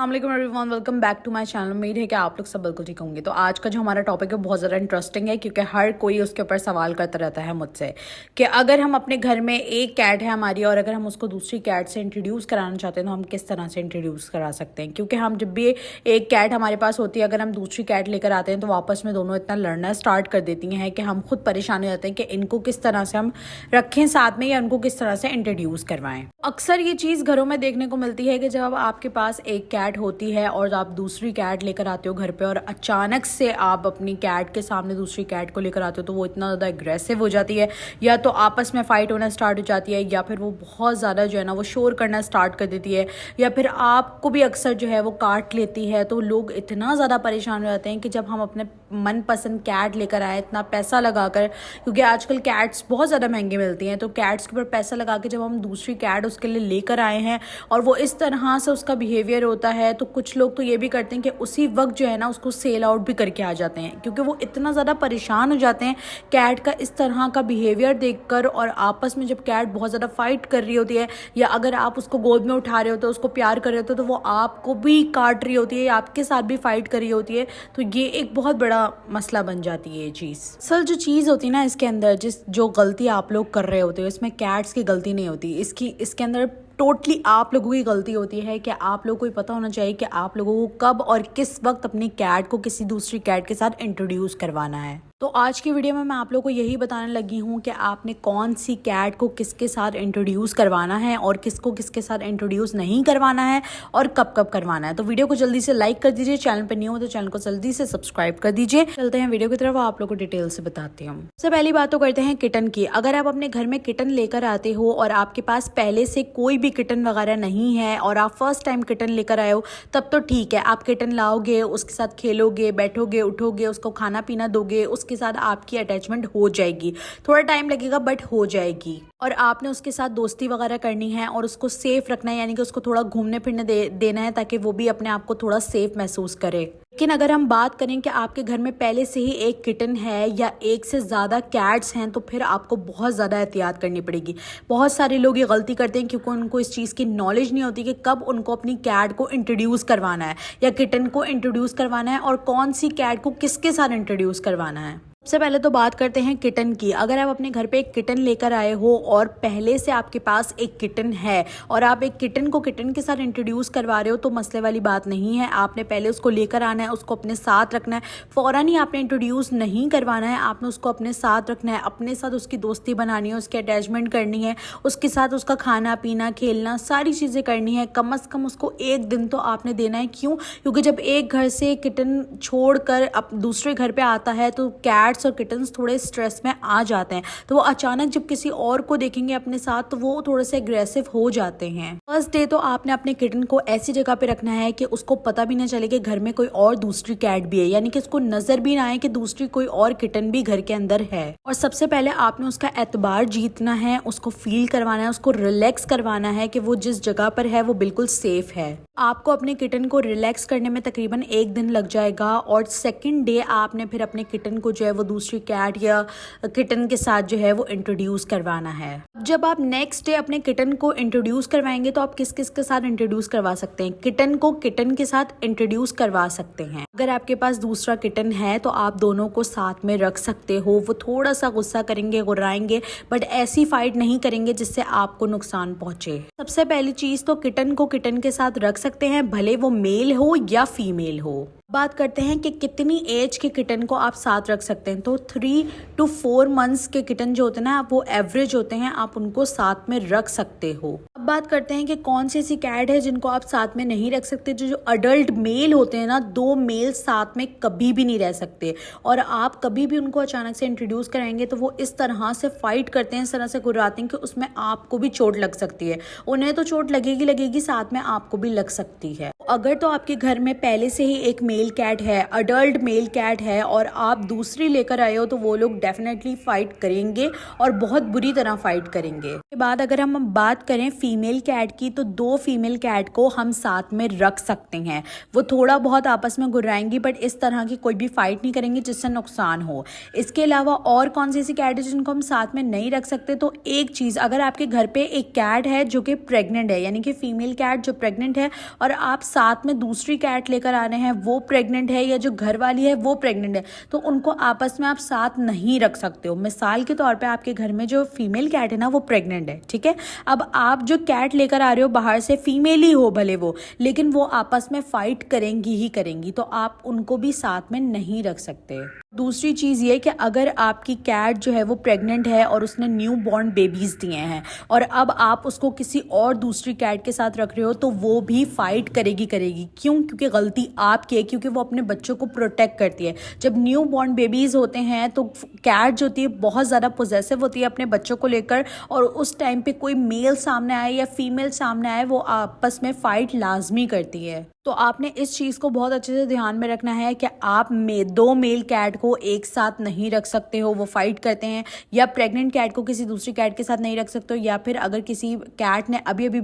अस्सलाम everyone, welcome back to my channel. उम्मीद है कि आप लोग सब बिल्कुल ठीक होंगे। तो आज का जो हमारा टॉपिक है बहुत ज़्यादा इंटरेस्टिंग है, क्योंकि हर कोई उसके ऊपर सवाल करता रहता है मुझसे कि अगर हम अपने घर में एक कैट है हमारी और अगर हम उसको दूसरी कैट से इंट्रोड्यूस कराना चाहते हैं तो हम किस तरह से इंट्रोड्यूस करा सकते हैं। क्योंकि हम जब भी एक कैट हमारे पास होती है, अगर हम दूसरी कैट लेकर आते हैं तो आपस में दोनों इतना लड़ना स्टार्ट कर देती हैं कि हम खुद परेशान हो जाते हैं कि इनको किस तरह से हम रखें साथ में या उनको किस तरह से इंट्रोड्यूस करवाएं। अक्सर ये चीज़ घरों में देखने को मिलती है कि जब आपके पास एक कैट होती है और आप दूसरी कैट लेकर आते हो घर पे और अचानक से आप अपनी कैट के सामने दूसरी कैट को लेकर आते हो तो वो इतना ज़्यादा एग्रेसिव हो जाती है, या तो आपस में फाइट होना स्टार्ट हो जाती है, या फिर वो बहुत ज़्यादा जो है ना वो शोर करना स्टार्ट कर देती है, या फिर आपको भी अक्सर जो है वो काट लेती है। तो लोग इतना ज़्यादा परेशान हो जाते हैं कि जब हम अपने मनपसंद कैट लेकर आए इतना पैसा लगाकर, क्योंकि आजकल कैट्स बहुत ज़्यादा महंगी मिलती हैं, तो कैट्स के ऊपर पैसा लगा के जब हम दूसरी कैट उसके लिए लेकर आए हैं और वो इस तरह से उसका बिहेवियर होता है, तो कुछ लोग तो ये भी करते हैं कि उसी वक्त जो है ना उसको सेल आउट भी करके आ जाते हैं, क्योंकि वो इतना ज़्यादा परेशान हो जाते हैं कैट का इस तरह का बिहेवियर देखकर। और आपस में जब कैट बहुत ज़्यादा फाइट कर रही होती है, या अगर आप उसको गोद में उठा रहे होते हो, उसको प्यार कर रहे होते हो, तो वो आपको भी काट रही होती है या आपके साथ भी फाइट कर रही होती है। तो ये एक बहुत बड़ा मसला बन जाती है ये चीज़। असल जो चीज़ होती है ना इसके अंदर, जो गलती आप लोग कर रहे होते हो, इसमें कैट्स की गलती नहीं होती, इसके अंदर टोटली आप लोगों की गलती होती है कि आप लोगों को पता होना चाहिए कि आप लोगों को कब और किस वक्त अपनी कैट को किसी दूसरी कैट के साथ इंट्रोड्यूस करवाना है। तो आज की वीडियो में मैं आप लोगों को यही बताने लगी हूँ कि आपने कौन सी कैट को किसके साथ इंट्रोड्यूस करवाना है और किसको किसके साथ इंट्रोड्यूस नहीं करवाना है और कब कब करवाना है। तो वीडियो को जल्दी से लाइक कर दीजिए, चैनल पर न्यू हो तो चैनल को जल्दी से सब्सक्राइब कर दीजिए। चलते हैं वीडियो की तरफ, आप लोग को डिटेल से बताती हूँ। सबसे पहली बात तो करते हैं किटन की। अगर आप अपने घर में किटन लेकर आते हो और आपके पास पहले से कोई भी किटन वगैरह नहीं है और आप फर्स्ट टाइम किटन लेकर आए हो, तब तो ठीक है, आप किटन लाओगे, उसके साथ खेलोगे, बैठोगे, उठोगे, उसको खाना पीना दोगे, उसके साथ आपकी अटैचमेंट हो जाएगी। थोड़ा टाइम लगेगा बट हो जाएगी। और आपने उसके साथ दोस्ती वगैरह करनी है और उसको सेफ रखना है, यानी कि उसको थोड़ा घूमने फिरने देना है ताकि वो भी अपने आप को थोड़ा सेफ महसूस करे। लेकिन अगर हम बात करें कि आपके घर में पहले से ही एक किटन है या एक से ज़्यादा कैट्स हैं, तो फिर आपको बहुत ज़्यादा एहतियात करनी पड़ेगी। बहुत सारे लोग ये गलती करते हैं क्योंकि उनको इस चीज़ की नॉलेज नहीं होती कि कब उनको अपनी कैट को इंट्रोड्यूस करवाना है या किटन को इंट्रोड्यूस करवाना है और कौन सी कैट को किसके साथ इंट्रोड्यूस करवाना है। सबसे पहले तो बात करते हैं किटन की। अगर आप अपने घर पे एक किटन लेकर आए हो और पहले से आपके पास एक किटन है और आप एक किटन को किटन के साथ इंट्रोड्यूस करवा रहे हो, तो मसले वाली बात नहीं है। आपने पहले उसको लेकर आना है, उसको अपने साथ रखना है, फ़ौरन ही आपने इंट्रोड्यूस नहीं करवाना है। आपने उसको अपने साथ रखना है, अपने साथ उसकी दोस्ती बनानी है, उसकी अटैचमेंट करनी है, उसके साथ उसका खाना पीना खेलना सारी चीज़ें करनी है। कम से कम उसको एक दिन तो आपने देना है। क्यों? क्योंकि जब एक घर से किटन छोड़कर अब दूसरे घर पे आता है तो कैट और किटन्स थोड़े स्ट्रेस में आ जाते हैं, तो वो अचानक जब किसी और को देखेंगे अपने साथ तो वो थोड़े से एग्रेसिव हो जाते हैं। फर्स्ट डे तो आपने अपने किटन को ऐसी जगह पे रखना है कि उसको पता भी ना चले कि घर में कोई और दूसरी कैट भी है, यानी कि उसको नजर भी ना आए कि दूसरी कोई और किटन भी घर के अंदर है। और सबसे पहले आपने उसका एतबार जीतना है, उसको फील करवाना है, उसको रिलैक्स करवाना है कि वो जिस जगह पर है वो बिल्कुल सेफ है। आपको अपने किटन को रिलैक्स करने में तकरीबन एक दिन लग जाएगा और सेकंड डे आपने फिर अपने किटन को जो है वो दूसरी कैट या किटन के साथ जो है वो इंट्रोड्यूस करवाना है। जब आप नेक्स्ट डे अपने किटन को इंट्रोड्यूस करवाएंगे तो आप किस किस के साथ इंट्रोड्यूस करवा सकते हैं? किटन को किटन के साथ इंट्रोड्यूस करवा सकते हैं। अगर आपके पास दूसरा किटन है तो आप दोनों को साथ में रख सकते हो। वो थोड़ा सा गुस्सा करेंगे, गुर्राएंगे, बट ऐसी फाइट नहीं करेंगे जिससे आपको नुकसान पहुंचे। सबसे पहली चीज तो किटन को किटन के साथ रख सकते हैं, भले वो मेल हो या फीमेल हो। बात करते हैं कि कितनी एज के किटन को आप साथ रख सकते हैं। तो 3 to 4 मंथ्स के किटन जो होते हैं ना वो एवरेज होते हैं, आप उनको साथ में रख सकते हो। अब बात करते हैं कि कौन सी ऐसी कैट है जिनको आप साथ में नहीं रख सकते। जो अडल्ट मेल होते हैं ना, 2 मेल साथ में कभी भी नहीं रह सकते। और आप कभी भी उनको अचानक से इंट्रोड्यूस कराएंगे तो वो इस तरह से फाइट करते हैं, इस तरह से गुर्राते हैं कि उसमें आपको भी चोट लग सकती है। उन्हें तो चोट लगेगी, साथ में आपको भी लग सकती है। अगर तो आपके घर में पहले से ही एक मेल मेल कैट है, अडल्ट मेल कैट है, और आप दूसरी लेकर आए हो, तो वो लोग डेफिनेटली फाइट करेंगे और बहुत बुरी तरह फाइट करेंगे। के बाद अगर हम बात करें फीमेल कैट की, तो 2 फीमेल कैट को हम साथ में रख सकते हैं। वो थोड़ा बहुत आपस में गुर्राएंगी, बट इस तरह की कोई भी फाइट नहीं करेंगी जिससे नुकसान हो। इसके अलावा और कौन सी ऐसी कैट है जिनको हम साथ में नहीं रख सकते? तो एक चीज़, अगर आपके घर पे एक कैट है जो कि प्रेग्नेंट है, यानी कि फीमेल कैट जो प्रेग्नेंट है, और आप साथ में दूसरी कैट लेकर आ रहे हैं, वो प्रेग्नेंट है, या जो घर वाली है वो प्रेग्नेंट है, तो उनको आपस में आप साथ नहीं रख सकते हो। मिसाल के तौर पे आपके घर में जो फीमेल कैट है ना, वो प्रेग्नेंट है, ठीक है। अब आप जो कैट लेकर आ रहे हो बाहर से, फीमेल ही हो भले वो, लेकिन वो आपस में फाइट करेंगी ही करेंगी, तो आप उनको भी साथ में नहीं रख सकते। दूसरी चीज़ ये कि अगर आपकी कैट जो है वो प्रेग्नेंट है और उसने न्यू बॉर्न बेबीज़ दिए हैं, और अब आप उसको किसी और दूसरी कैट के साथ रख रहे हो, तो वो भी फाइट करेगी। क्यों? क्योंकि गलती आपकी है, क्योंकि वो अपने बच्चों को प्रोटेक्ट करती है। जब न्यू बॉर्न बेबीज़ होते हैं तो कैट जो होती है बहुत ज़्यादा पोजेसिव होती है अपने बच्चों को लेकर, और उस टाइम पे कोई मेल सामने आए या फीमेल सामने आए, वो आपस में फ़ाइट लाजमी करती है। तो आपने इस चीज़ को बहुत अच्छे से ध्यान में रखना है कि आप 2 मेल कैट को एक साथ नहीं रख सकते हो, वो फाइट करते हैं, या प्रेग्नेंट कैट को किसी दूसरी कैट के साथ नहीं रख सकते हो, या फिर अगर किसी कैट ने अभी अभी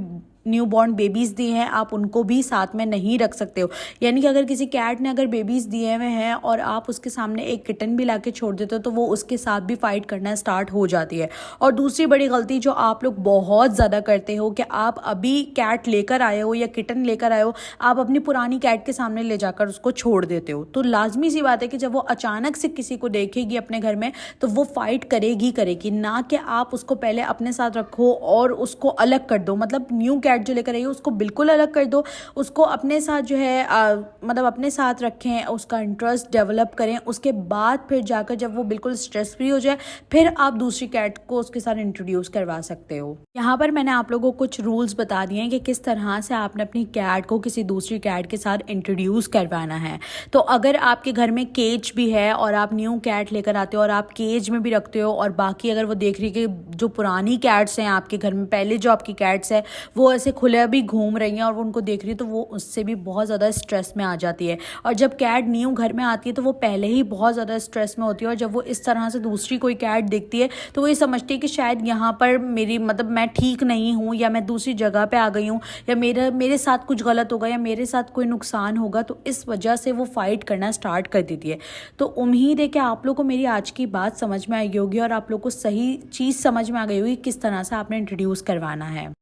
न्यू बॉर्न बेबीज़ दिए हैं, आप उनको भी साथ में नहीं रख सकते हो। यानी कि अगर किसी कैट ने अगर बेबीज़ दिए हुए हैं और आप उसके सामने एक किटन भी लाके छोड़ देते हो, तो वो उसके साथ भी फाइट करना स्टार्ट हो जाती है। और दूसरी बड़ी गलती जो आप लोग बहुत ज़्यादा करते हो कि आप अभी कैट लेकर आए हो या किटन लेकर आए हो, आप अपनी पुरानी कैट के सामने ले जाकर उसको छोड़ देते हो। तो लाजमी सी बात है कि जब वो अचानक से किसी को देखेगी अपने घर में, तो वो फाइट करेगी, ना कि आप उसको पहले अपने साथ रखो और उसको अलग कर दो। मतलब न्यू कैट जो लेकर आई है उसको बिल्कुल अलग कर दो, उसको अपने साथ जो है मतलब अपने साथ रखें, उसका इंटरेस्ट डेवलप करें। उसके बाद फिर जाकर जब वो बिल्कुल स्ट्रेस फ्री हो जाए, फिर आप दूसरी कैट को उसके साथ इंट्रोड्यूस करवा सकते हो। यहाँ पर मैंने आप लोगों को कुछ रूल्स बता दिए हैं कि किस तरह से आपने अपनी कैट को किसी दूसरी कैट के साथ इंट्रोड्यूस करवाना है। तो अगर आपके घर में केज भी है और आप न्यू कैट लेकर आते हो और आप केज में भी रखते हो, और बाकी अगर वो देख रही है कि जो पुरानी कैट्स हैं आपके घर में, पहले जो आपकी कैट्स है वो ऐसे खुले भी घूम रही हैं और वो उनको देख रही है, तो वो उससे भी बहुत ज़्यादा स्ट्रेस में आ जाती है। और जब कैट न्यू घर में आती है तो वो पहले ही बहुत ज़्यादा स्ट्रेस में होती है, और जब वो इस तरह से दूसरी कोई कैट देखती है तो वो ये समझती है कि शायद यहाँ पर मेरी मतलब मैं ठीक नहीं हूँ, या मैं दूसरी जगह पे आ गई हूँ, या मेरे साथ कुछ गलत होगा, या मेरे साथ कोई नुकसान होगा, तो इस वजह से वो फाइट करना स्टार्ट कर देती है। तो उम्मीद है कि आप लोग को मेरी आज की बात समझ में आई होगी और आप लोग को सही चीज़ समझ में आ गई होगी किस तरह से आपने इंट्रोड्यूस करवाना है।